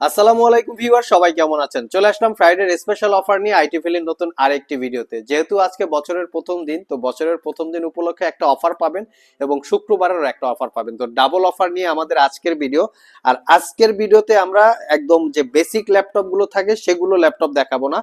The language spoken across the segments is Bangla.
আসসালামু আলাইকুম ভিউয়ার, সবাই কেমন আছেন? চলে আসলাম ফ্রাইডের স্পেশাল অফার নিয়ে আইটি ভ্যালির নতুন আরেকটি ভিডিওতে। যেহেতু আজকে বছরের প্রথম দিন, তো বছরের প্রথম দিন উপলক্ষে একটা অফার পাবেন এবং শুক্রবারের একটা অফার পাবেন। তো ডাবল অফার নিয়ে আমাদের আজকের ভিডিও। আর আজকের ভিডিওতে আমরা একদম যে বেসিক ল্যাপটপ গুলো থাকে সেগুলো ল্যাপটপ দেখাবো না।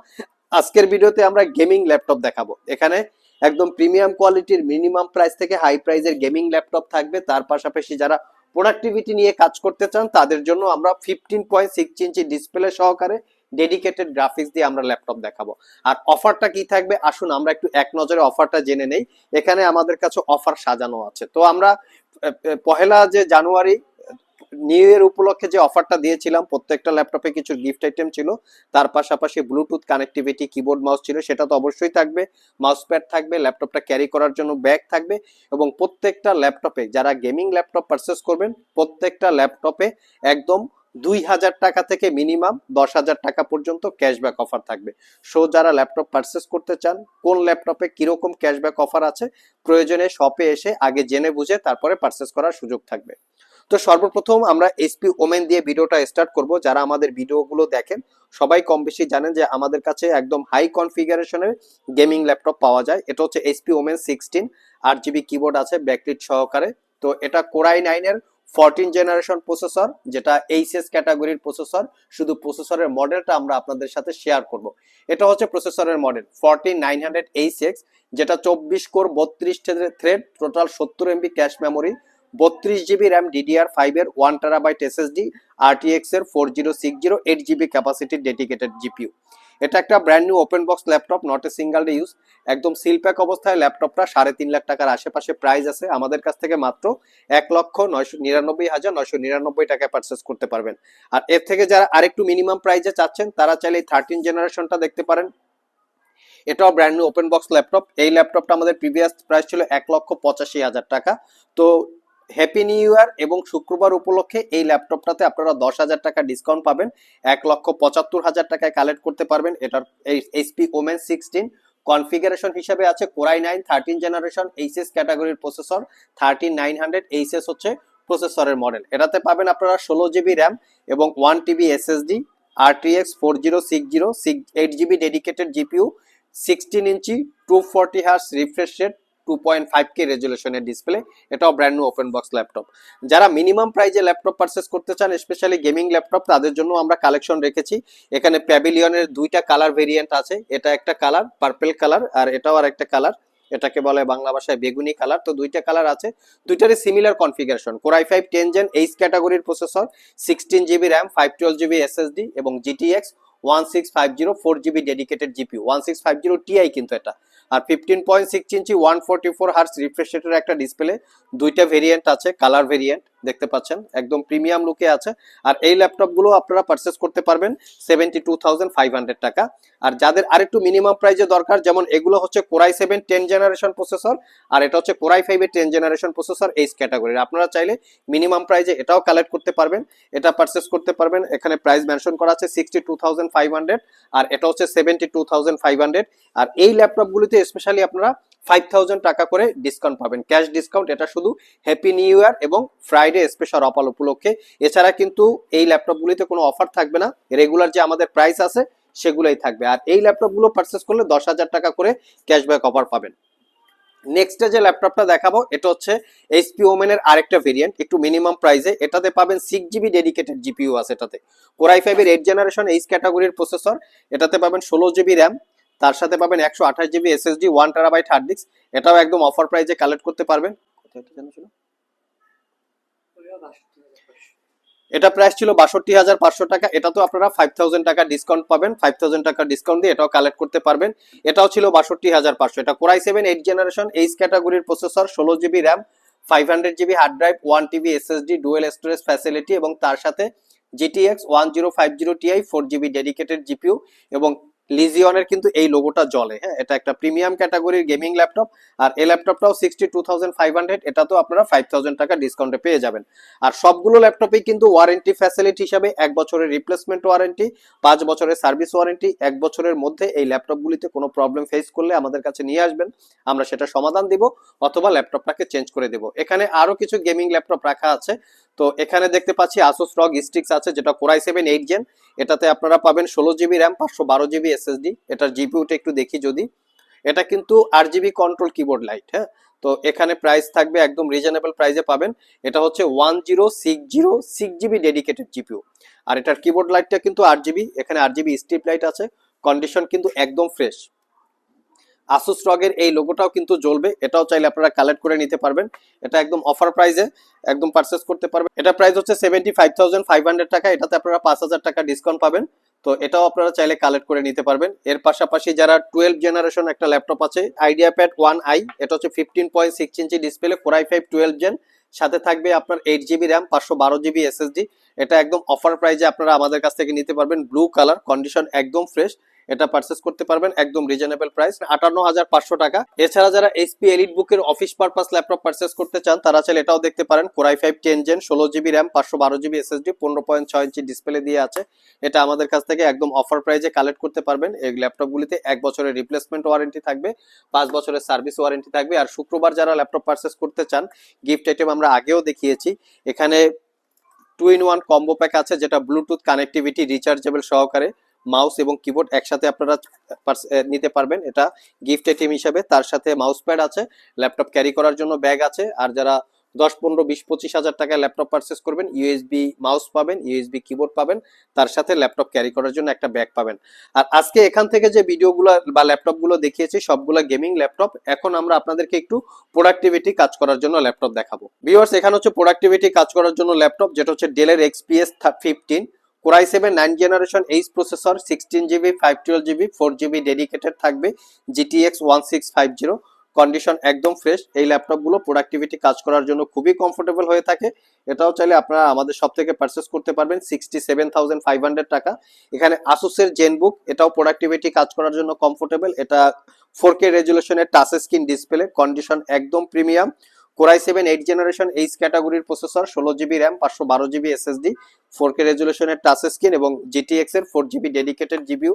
আজকের ভিডিওতে আমরা গেমিং ল্যাপটপ দেখাবো। এখানে একদম প্রিমিয়াম কোয়ালিটির মিনিমাম প্রাইস থেকে হাই প্রাইসের গেমিং ল্যাপটপ থাকবে। তার পাশাপাশি যারা প্রোডাক্টিভিটি নিয়ে কাজ করতে চান তাদের জন্য আমরা 15.6 ইঞ্চি ডিসপ্লে সহকারে ডেডিকেটেড গ্রাফিক্স দিয়ে আমরা ল্যাপটপ দেখাবো। আর অফারটা কি থাকবে আসুন আমরা একটু এক নজরে অফারটা জেনে নেই। এখানে আমাদের কাছে অফার সাজানো আছে। তো আমরা পহেলা যে জানুয়ারি নিউ ইয়ার উপলক্ষে যে অফারটা দিয়েছিলাম, প্রত্যেকটা ল্যাপটপে কিছু গিফট আইটেম ছিল, তার পাশাপাশি ব্লুটুথ কানেক্টিভিটি, কিবোর্ড মাউস ছিল, সেটা তো অবশ্যই থাকবে। মাউস প্যাড থাকবে, ল্যাপটপটা ক্যারি করার জন্য ব্যাগ থাকবে এবং প্রত্যেকটা ল্যাপটপে যারা গেমিং ল্যাপটপ পারচেস করবেন প্রত্যেকটা ল্যাপটপে একদম 2,000 টাকা থেকে মিনিমাম 10,000 টাকা পর্যন্ত ক্যাশব্যাক অফার থাকবে। সো যারা ল্যাপটপ পারচেস করতে চান কোন ল্যাপটপে কিরকম ক্যাশব্যাক অফার আছে, প্রয়োজনে শপে এসে আগে জেনে বুঝে তারপরে পারচেস করার সুযোগ থাকবে। তো সর্বপ্রথম আমরা এইচপি ওমেন দিয়ে ভিডিওটা স্টার্ট করব। যারা আমাদের ভিডিওগুলো দেখেন সবাই কম বেশি জানেন যে আমাদের কাছে একদম হাই কনফিগারেশনের গেমিং ল্যাপটপ পাওয়া যায়। এটা হচ্ছে এইচপি ওমেন 16, 8 জিবি কিবোর্ড আছে ব্যাকলিট সহকারে। তো এটা কোরাই 9-এর 14 জেনারেশন প্রসেসর, যেটা এইচএস ক্যাটাগরির প্রসেসর। শুধু প্রসেসরের মডেলটা আমরা আপনাদের সাথে শেয়ার করব। এটা হচ্ছে প্রসেসরের মডেল 14900HX, যেটা 24 core 32 thread, total 70 MB cache memory, 32 GB RAM DDR5 এর 1 TB SSD, RTX এর 4060, 8 জিবি ক্যাপাসিটির ডেডিকেটেড জিপিইউ। এটা একটা brand new open box laptop, not a single day use. একদম সিল প্যাক অবস্থায় ল্যাপটপটা 3.5 লাখ টাকার আশেপাশে প্রাইস আছে। আমাদের কাছ থেকে মাত্র 1,99,999 টাকায় পারচেস করতে পারবেন। আর এর থেকে যারা আরেকটু মিনিমাম প্রাইসে চাচ্ছেন তারা চাইলে 13 জেনারেশনটা দেখতে পারেন। এটাও brand new open box laptop. এই ল্যাপটপটা আমাদের প্রিভিয়াস প্রাইস ছিল 1,85,000 টাকা। তো হ্যাপি নিউ ইয়ার এবং শুক্রবার উপলক্ষে এই ল্যাপটপটাতে আপনারা 10,000 টাকা ডিসকাউন্ট পাবেন। 1,75,000 টাকায় কালেক্ট করতে পারবেন। এটার এইচপি ওমেন 16 কনফিগারেশন হিসেবে আছে কোরাই 9 13 জেনারেশন এইচএস ক্যাটাগরির প্রসেসর। 13900 হচ্ছে প্রসেসরের মডেল। এটাতে পাবেন আপনারা 16 জিবি র্যাম এবং 1 TB SSD, RTX 4060, 8 GB dedicated GPU, 16 inch 240 Hz refresh rate, 2.5K রেজুলেশনের ডিসপ্লে। এটাও brand new open box laptop. যারা মিনিমাম প্রাইজে ল্যাপটপ পারচেস করতে চান, স্পেশালি গেমিং ল্যাপটপ, তাদের জন্য আমরা কালেকশন রেখেছি। এখানে প্যাভিলিয়নের 2টা কালার ভেরিয়েন্ট আছে। এটা একটা কালার পার্পল কালার, আর এটাও আর একটা কালার, এটাকে বলে বাংলা ভাষায় বেগুনি কালার। তো 2টা কালার আছে, দুইটারই similar configuration. Core i 5 10 gen H ক্যাটাগরির processor, 16 GB RAM, 512 GB SSD এবং GTX 1650, 4 GB dedicated GPU, 1650 Ti কিন্তু এটা। আর 15.6 ইঞ্চি 144 Hz রিফ্রেশ রেটের একটা ডিসপ্লে। 2টা ভেরিয়েন্ট আছে, কালার ভেরিয়েন্ট দেখতে পাচ্ছেন, একদম প্রিমিয়াম লুকে আছে। আর এই ল্যাপটপ গুলো আপনারা পারচেস করতে পারবেন 72,500 টাকা। আর যাদের আরেকটু মিনিমাম প্রাইজে দরকার, যেমন এগুলো হচ্ছে কোরাই 7 10 জেনারেশন প্রসেসর, আর এটা হচ্ছে কোরাই 5 এর 10 জেনারেশন প্রসেসর এইচ ক্যাটাগরির। আপনারা চাইলে মিনিমাম প্রাইজে এটাও কালেক্ট করতে পারবেন, এটা পারচেস করতে পারবেন। এখানে প্রাইস মেনশন করা আছে 62,500, আর এটা হচ্ছে 72,500। আর এই ল্যাপটপগুলিতে স্পেশালি আপনারা 5,000 টাকা করে ডিসকাউন্ট পাবেন, ক্যাশ ডিসকাউন্ট। এটা শুধু হ্যাপি নিউ ইয়ার এবং ফ্রাইডে স্পেশাল অফার উপলক্ষে। এছাড়া কিন্তু এই ল্যাপটপগুলিতে কোনো অফার থাকবে না, রেগুলার যে আমাদের প্রাইস আছে সেগুলোই থাকবে। আর এই ল্যাপটপগুলো পারচেস করলে 10,000 টাকা করে ক্যাশব্যাক অফার পাবেন। নেক্সট যে ল্যাপটপটা দেখাবো এটা হচ্ছে এইচপি ওমেন এর আরেকটা ভেরিয়েন্ট, একটু মিনিমাম প্রাইসে। এটাতে পাবেন 6 জিবি ডেডিকেটেড জিপিইউ আছে এটাতে। কোরাই 5 এর 8 জেনারেশন এইচ ক্যাটাগরির প্রসেসর। এটাতে পাবেন 16 জিবি র্যাম, তার সাথে পাবেন 128 GB SSD, 1 TB hard disk. এটাও একদম অফার প্রাইসে কালেক্ট করতে পারবেন। এটা প্রাইস ছিল 62,500 টাকা। এটা তো আপনারা 5,000 টাকা ডিসকাউন্ট পাবেন, 5,000 টাকা ডিসকাউন্ট দিয়ে এটাও কালেক্ট করতে পারবেন। এটাও ছিল 62,500। এটা কোরাই 7 8 জেনারেশন এইচ ক্যাটাগরির processor, 16 GB RAM, 500 GB hard drive, 1 TB SSD, dual storage facility এবং তার সাথে GTX 1050 Ti, 4 GB dedicated GPU এবং লিজিয়নের কিন্তু এই লোগোটা জ্বলে। হ্যাঁ, এটা একটা প্রিমিয়াম ক্যাটাগরির গেমিং ল্যাপটপ। আর এই ল্যাপটপটাও 62,500, এটাতেও আপনারা 5,000 টাকা ডিসকাউন্টে পেয়ে যাবেন। আর সবগুলো ল্যাপটপেই কিন্তু ওয়ারেন্টি ফ্যাসিলিটি হিসাবে 1 বছরের রিপ্লেসমেন্ট ওয়ারেন্টি, 5 বছরের সার্ভিস ওয়ারেন্টি, 1 বছরের মধ্যে এই ল্যাপটপগুলিতে কোনো প্রবলেম ফেস করলে আমাদের কাছে নিয়ে আসবেন, আমরা সেটা সমাধান দিব অথবা ল্যাপটপটাকে চেঞ্জ করে দেব। এখানে আরো কিছু গেমিং ল্যাপটপ রাখা আছে। তো এখানে দেখতে পাচ্ছি Asus ROG Strix আছে, যেটা Core i7 8 Gen। এটাতে আপনারা পাবেন 16 GB র্যাম, 512 GB SSD। এটার জিপিইউটা একটু দেখি যদি, এটা কিন্তু 8 GB কন্ট্রোল কিবোর্ড লাইট। হ্যাঁ, তো এখানে প্রাইস থাকবে একদম রিজনেবল প্রাইসে পাবেন। এটা হচ্ছে 10606 GB ডেডিকেটেড জিপিইউ। আর এটার কিবোর্ড লাইটটা কিন্তু 8 GB, এখানে 8 GB স্ট্রিপ লাইট আছে। কন্ডিশন কিন্তু একদম ফ্রেশ। Asus ROG এর এই লোগোটাও কিন্তু জ্বলবে, এটাও চাইলে আপনারা কালেক্ট করে নিতে পারবেন। এটা একদম অফার প্রাইসে একদম পারচেজ করতে পারবেন। এটা প্রাইস হচ্ছে 75,500 টাকা, এটাতে আপনারা 5,000 টাকা ডিসকাউন্ট পাবেন। তো এটাও আপনারা চাইলে কালেক্ট করে নিতে পারবেন। এর পাশাপাশি যারা 12 জেনারেশন একটা ল্যাপটপ আছে IdeaPad 1i, এটা হচ্ছে 15.6 inch display, Core i5 12 Gen, সাথে থাকবে আপনার 8 GB র্যাম, 512 GB SSD। এটা একদম অফার প্রাইসে আপনারা আমাদের কাছ থেকে নিতে পারবেন। ব্লু কালার, কন্ডিশন একদম ফ্রেশ। এটা পারচেজ করতে পারবেন একদম রিজনেবল প্রাইস 58,500 টাকা। এছাড়া যারা HP EliteBook এর অফিস পারপাস ল্যাপটপ পারচেজ করতে চান তারা চাইলে এটাও দেখতে পারেন। Core i5 10 Gen, 16 GB RAM, 512 GB SSD, 15.6 inch display দিয়ে আছে। এটা আমাদের কাছ থেকে একদম অফার প্রাইসে কালেক্ট করতে পারবেন। এই ল্যাপটপগুলিতে 1 বছরের রিপ্লেসমেন্ট ওয়ারেন্টি থাকবে, 5 বছরের সার্ভিস ওয়ারেন্টি থাকবে। আর শুক্রবার যারা ল্যাপটপ পারচেজ করতে চান, গিফট আইটেম আমরা আগেও দেখিয়েছি। এখানে 2-in-1 কম্বো প্যাক আছে, যেটা ব্লুটুথ কানেক্টিভিটি, রিচার্জেবল সহকারে মাউস এবং কিবোর্ড একসাথে আপনারা নিতে পারবেন। এটা গিফট আইটেম হিসাবে। তার সাথে মাউস প্যাড আছে, ল্যাপটপ ক্যারি করার জন্য ব্যাগ আছে। আর যারা 10, 15, 20, 25 হাজার টাকায় ল্যাপটপ পারচেস করবেন, ইউএসবি মাউস পাবেন, ইউএসবি কিবোর্ড পাবেন, তার সাথে ল্যাপটপ ক্যারি করার জন্য একটা ব্যাগ পাবেন। আর আজকে এখান থেকে যে ভিডিওগুলো বা ল্যাপটপগুলো দেখিয়েছি সবগুলো গেমিং ল্যাপটপ। এখন আমরা আপনাদেরকে একটু প্রোডাক্টিভিটি কাজ করার জন্য ল্যাপটপ দেখাবো। ভিউয়ার্স, এখানে হচ্ছে প্রোডাক্টিভিটি কাজ করার জন্য ল্যাপটপ, যেটা হচ্ছে ডেলের XPS 15, Core i7 9 generation H processor, 16 GB 512 GB 4 GB dedicated থাকবে, GTX 1650। কন্ডিশন একদম ফ্রেশ। এই ল্যাপটপগুলো প্রোডাক্টিভিটি কাজ করার জন্য খুবই কমফোর্টেবল হয়ে থাকে। এটাও চাইলে আপনারা আমাদের সব থেকে পারচেস করতে পারবেন 67,500 টাকা। এখানে Asus-এর ZenBook, এটাও প্রোডাক্টিভিটি কাজ করার জন্য কমফোর্টেবল। এটা 4K রেজুলেশনের টাচ স্ক্রিন ডিসপ্লে, কন্ডিশন একদম premium. Core i7 8 generation H ক্যাটাগরির processor, 16 GB RAM, 512 GB SSD, 4K রেজুলেশনের টাচ স্ক্রিন এবং GTX এর 4 GB dedicated GPU.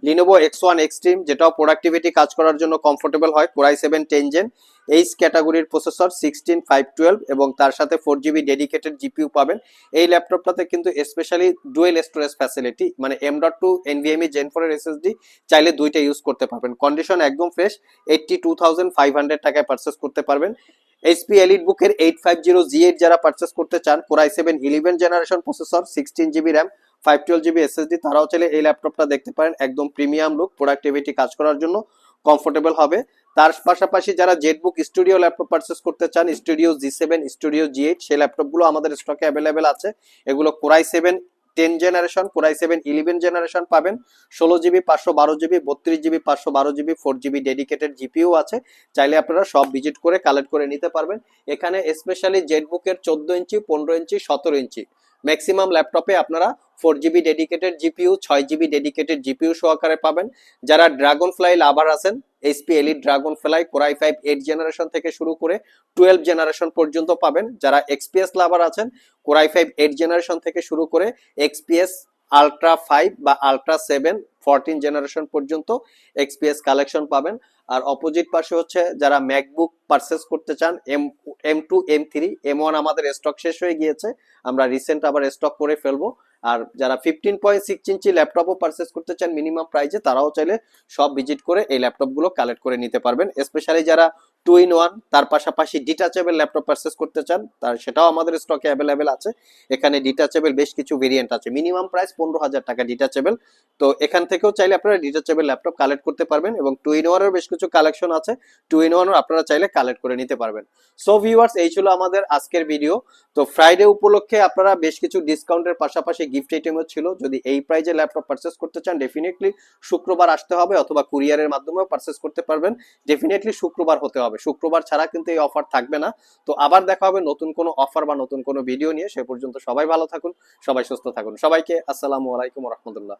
Lenovo X1 Extreme, যেটাও প্রোডাক্টিভিটি কাজ করার জন্য কমফোর্টেবল হয়। Core i7 10 Gen H ক্যাটাগরির প্রসেসর, 16512 এবং তার সাথে 4 GB ডেডিকেটেড জিপিইউ পাবেন। এই ল্যাপটপটাতে কিন্তু স্পেশালি ডুয়েল স্টোরেজ ফ্যাসিলিটি, মানে M.2 NVMe Gen 4 এর SSD চাইলে দুইটা ইউজ করতে পারবেন। কন্ডিশন একদম ফ্রেশ। 82,500 টাকায় পারচেস করতে পারবেন। HP EliteBook এর 850G8 যারা পারচেস করতে চান, Core i7 11 generation processor, 16 GB RAM, 512 GB SSD, তারাও চাইলে এই ল্যাপটপটা দেখতে পারেন। একদম প্রিমিয়াম লুক, প্রোডাক্টিভিটি কাজ করার জন্য কমফোর্টেবল হবে। তার পাশাপাশি যারা জেটবুক স্টুডিও ল্যাপটপ পারচেস করতে চান, স্টুডিও G7, স্টুডিও G8, সেই ল্যাপটপগুলো আমাদের স্টকে অ্যাভেলেবেল আছে। এগুলো Core i7 10 generation, Core i7 11 generation পাবেন। 16 GB 512 GB, 32 GB 512 GB, 4 GB dedicated GPU আছে। চাইলে আপনারা সব ভিজিট করে কালেক্ট করে নিতে পারবেন। এখানে স্পেশালি জেটবুকের 14 ইঞ্চি, 15 ইঞ্চি, 17 ইঞ্চি ম্যাক্সিমাম ল্যাপটপে আপনারা 4 GB dedicated GPU, 6 GB dedicated GPU সহকারে পাবেন। যারা ড্রাগন ফ্লাই লাভার আছেন, HP Elite dragon fly Core i5 8 generation থেকে শুরু করে 12 জেনারেশন পর্যন্ত পাবেন। যারা XPS লাভার আছেন, Core i5 8 জেনারেশন থেকে শুরু করে XPS Ultra 5 বা Ultra 7 14 জেনারেশন পর্যন্ত XPS কালেকশন পাবেন। আর অপোজিট পাশে হচ্ছে যারা ম্যাকবুক পারচেস করতে চান, M2 M3 M1 আমাদের স্টক শেষ হয়ে গিয়েছে, আমরা রিসেন্ট আবার স্টক করে ফেলবো। আর যারা 15.6 ইঞ্চি ল্যাপটপও পারচেস করতে চান মিনিমাম প্রাইসে, তারাও চাইলে সব ভিজিট করে এই ল্যাপটপগুলো কালেক্ট করে নিতে পারবেন। স্পেশালি যারা 2-in-1 তার পাশাপাশি ডিটাচেবল ল্যাপটপ পারচেস করতে চান, তার সেটাও আমাদের স্টকে অ্যাভেলেবেল আছে। এখানে ডিটাচেবল বেশ কিছু ভেরিয়েন্ট আছে, মিনিমাম প্রাইস 15,000 টাকা ডিটাচেবল। তো এখান থেকেও চাইলে আপনারা ডিটাচেবল ল্যাপটপ কালেক্ট করতে পারবেন এবং 2-in-1 এর বেশ কিছু কালেকশন আছে, 2-in-1 আপনারা চাইলে কালেক্ট করে নিতে পারবেন। সো ভিউয়ার্স, এই ছিল আমাদের আজকের ভিডিও। তো ফ্রাইডে উপলক্ষে আপনারা বেশ কিছু ডিসকাউন্টের পাশাপাশি গিফট আইটেমও ছিল। যদি এই প্রাইজে ল্যাপটপ পারচেস করতে চান, ডেফিনেটলি শুক্রবার আসতে হবে অথবা কুরিয়ারের মাধ্যমেও পারচেস করতে পারবেন। ডেফিনেটলি শুক্রবার হতে হবে, শুক্রবার ছাড়া কিন্তু এই অফার থাকবে না। তো আবার দেখা হবে নতুন কোনো অফার বা নতুন কোনো ভিডিও নিয়ে। সে পর্যন্ত সবাই ভালো থাকুন, সবাই সুস্থ থাকুন। সবাইকে আসসালামু আলাইকুম ওয়া রাহমাতুল্লাহ।